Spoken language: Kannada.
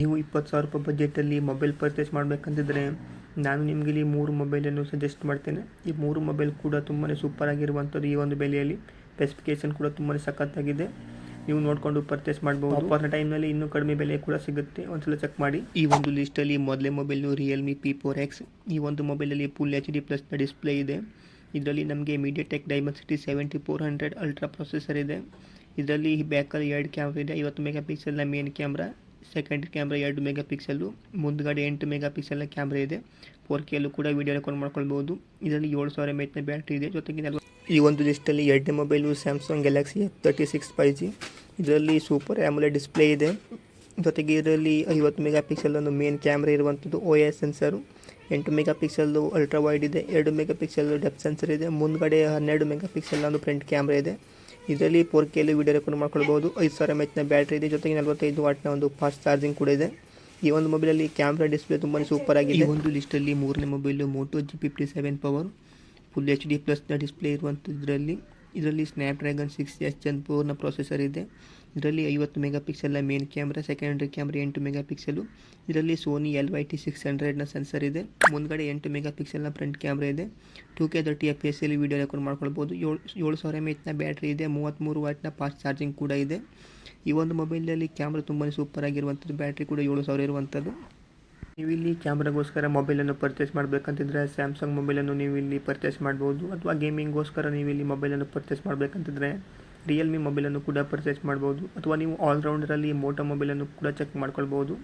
ನೀವು 20,000 ರೂಪಾಯಿ ಬಜೆಟಲ್ಲಿ ಮೊಬೈಲ್ ಪರ್ಚೇಸ್ ಮಾಡಬೇಕಂತಿದ್ರೆ ನಾನು ನಿಮಗೆ ಇಲ್ಲಿ 3 ಮೊಬೈಲನ್ನು ಸಜೆಸ್ಟ್ ಮಾಡ್ತೇನೆ. ಈ 3 ಮೊಬೈಲ್ ಕೂಡ ತುಂಬಾ ಸೂಪರ್ ಆಗಿರುವಂಥದ್ದು. ಈ ಒಂದು ಬೆಲೆಯಲ್ಲಿ ಸ್ಪೆಸಿಫಿಕೇಶನ್ ಕೂಡ ತುಂಬಾ ಸಖತ್ತಾಗಿದೆ. ನೀವು ನೋಡಿಕೊಂಡು ಪರ್ಚೇಸ್ ಮಾಡಬಹುದು. ಆಫರ್ನ ಟೈಮ್ನಲ್ಲಿ ಇನ್ನೂ ಕಡಿಮೆ ಬೆಲೆ ಕೂಡ ಸಿಗುತ್ತೆ, ಒಂದ್ಸಲ ಚೆಕ್ ಮಾಡಿ. ಈ ಒಂದು ಲಿಸ್ಟಲ್ಲಿ ಮೊದಲೇ ಮೊಬೈಲು ರಿಯಲ್ಮಿ P4X. ಈ ಒಂದು ಮೊಬೈಲಲ್ಲಿ ಫುಲ್ HD+ ಡಿಸ್ಪ್ಲೇ ಇದೆ. ಇದರಲ್ಲಿ ನಮಗೆ MediaTek Dimensity 7400 ಅಲ್ಟ್ರಾ ಪ್ರೊಸೆಸರ್ ಇದೆ. ಇದರಲ್ಲಿ ಬ್ಯಾಕಲ್ಲಿ 2 ಕ್ಯಾಮ್ರಾ ಇದೆ. 50 ಮೆಗಾ ಪಿಕ್ಸೆಲ್ನ main camera, secondary camera 2 mega pixel, ಮುಂದ್ಗಡೆ 8 ಮೆಗಾ ಪಿಕ್ಸೆಲ್ನ ಕ್ಯಾಮ್ರಾ ಇದೆ. 4K ಕೂಡ ವಿಡಿಯೋ ರೆಕಾರ್ಡ್ ಮಾಡ್ಕೊಳ್ಬೋದು. ಇದರಲ್ಲಿ 7000 mAh ಬ್ಯಾಟ್ರಿ ಇದೆ. ಜೊತೆಗೆ ಈ ಒಂದು ಲಿಸ್ಟಲ್ಲಿ ಎರಡನೇ mobile Samsung Galaxy F36 5G. ಇದರಲ್ಲಿ ಸೂಪರ್ AMOLED ಡಿಸ್ಪ್ಲೇ ಇದೆ. ಜೊತೆಗೆ ಇದರಲ್ಲಿ 50 ಮೆಗಾ ಪಿಕ್ಸೆಲ್ ಒಂದು ಮೇನ್ ಕ್ಯಾಮ್ರಾ ಇರುವಂಥದ್ದು, OIS ಸೆನ್ಸರು, 8 ಮೆಗಾ ಪಿಕ್ಸೆಲ್ದು ಅಲ್ಟ್ರಾ ವೈಡ್ ಇದೆ, 2 ಮೆಗಾ ಪಿಕ್ಸೆಲ್ ಡೆಪ್ತ್ ಸೆನ್ಸರ್ ಇದೆ, ಮುಂದ್ಗಡೆ 12 ಮೆಗಾ ಪಿಕ್ಸೆಲ್ನ ಒಂದು ಫ್ರಂಟ್ ಕ್ಯಾಮ್ರಾ ಇದೆ. ಇದರಲ್ಲಿ 4K ವಿಡಿಯೋ ರೆಕಾರ್ಡ್ ಮಾಡ್ಕೊಳ್ಬೋದು. 5000 mAh ಬ್ಯಾಟ್ರಿ ಇದೆ. ಜೊತೆಗೆ 45 ವಾಟ್ನ ಒಂದು ಫಾಸ್ಟ್ ಚಾರ್ಜಿಂಗ್ ಕೂಡ ಇದೆ. ಈ ಒಂದು ಮೊಬೈಲಲ್ಲಿ ಕ್ಯಾಮ್ರಾ ಡಿಸ್ಪ್ಲೇ ತುಂಬಾ ಸೂಪರ್ ಆಗಿದೆ. ಈ ಒಂದು ಲಿಸ್ಟಲ್ಲಿ ಮೂರನೇ mobile Moto G57 power full HD+ display ಇರುವಂಥದ್ದು. ಇದರಲ್ಲಿ ಸ್ನ್ಯಾಪ್ಡ್ರ್ಯಾಗನ್ 6 Gen 4ನ ಪ್ರೊಸೆಸರ್ ಇದೆ. ಇದರಲ್ಲಿ 50 ಮೆಗಾ ಪಿಕ್ಸೆಲ್ನ main camera, secondary camera 8 mega pixel. ಇದರಲ್ಲಿ ಸೋನಿ LYT600ನ ಸೆನ್ಸರ್ ಇದೆ. ಮುಂದ್ಗಡೆ 8 ಮೆಗಾ ಪಿಕ್ಸೆಲ್ನ ಫ್ರಂಟ್ ಕ್ಯಾಮ್ರಾ ಇದೆ. 2K 30fps ವಿಡಿಯೋ ರೆಕಾರ್ಡ್ ಮಾಡ್ಕೊಳ್ಬೋದು. 7000 mAh ಬ್ಯಾಟ್ರಿ ಇದೆ. 33 ವಾಟ್ನ ಫಾಸ್ಟ್ ಚಾರ್ಜಿಂಗ್ ಕೂಡ ಇದೆ. ಈ ಒಂದು ಮೊಬೈಲಲ್ಲಿ ಕ್ಯಾಮ್ರಾ ತುಂಬಾ ಸೂಪರ್ ಆಗಿರುವಂಥದ್ದು. ಬ್ಯಾಟ್ರಿ ಕೂಡ 7000 ಇರುವಂಥದ್ದು. ನೀವು ಇಲ್ಲಿ ಕ್ಯಾಮ್ರಾಗೋಸ್ಕರ ಮೊಬೈಲನ್ನು ಪರ್ಚೇಸ್ ಮಾಡಬೇಕಂತಿದ್ರೆ ಸ್ಯಾಮ್ಸಂಗ್ ಮೊಬೈಲನ್ನು ನೀವು ಇಲ್ಲಿ ಪರ್ಚೇಸ್ ಮಾಡ್ಬೋದು. ಅಥವಾ ಗೇಮಿಂಗ್ಗೋಸ್ಕರ ನೀವು ಇಲ್ಲಿ ಮೊಬೈಲನ್ನು ಪರ್ಚೇಸ್ ಮಾಡಬೇಕಂತಿದ್ರೆ ರಿಯಲ್ಮಿ ಮೊಬೈಲನ್ನು ಕೂಡ ಪರ್ಚೇಸ್ ಮಾಡ್ಬೋದು. ಅಥವಾ ನೀವು ಆಲ್ರೌಂಡರಲ್ಲಿ ಮೋಟೋ ಮೊಬೈಲನ್ನು ಕೂಡ ಚೆಕ್ ಮಾಡ್ಕೊಳ್ಬೋದು.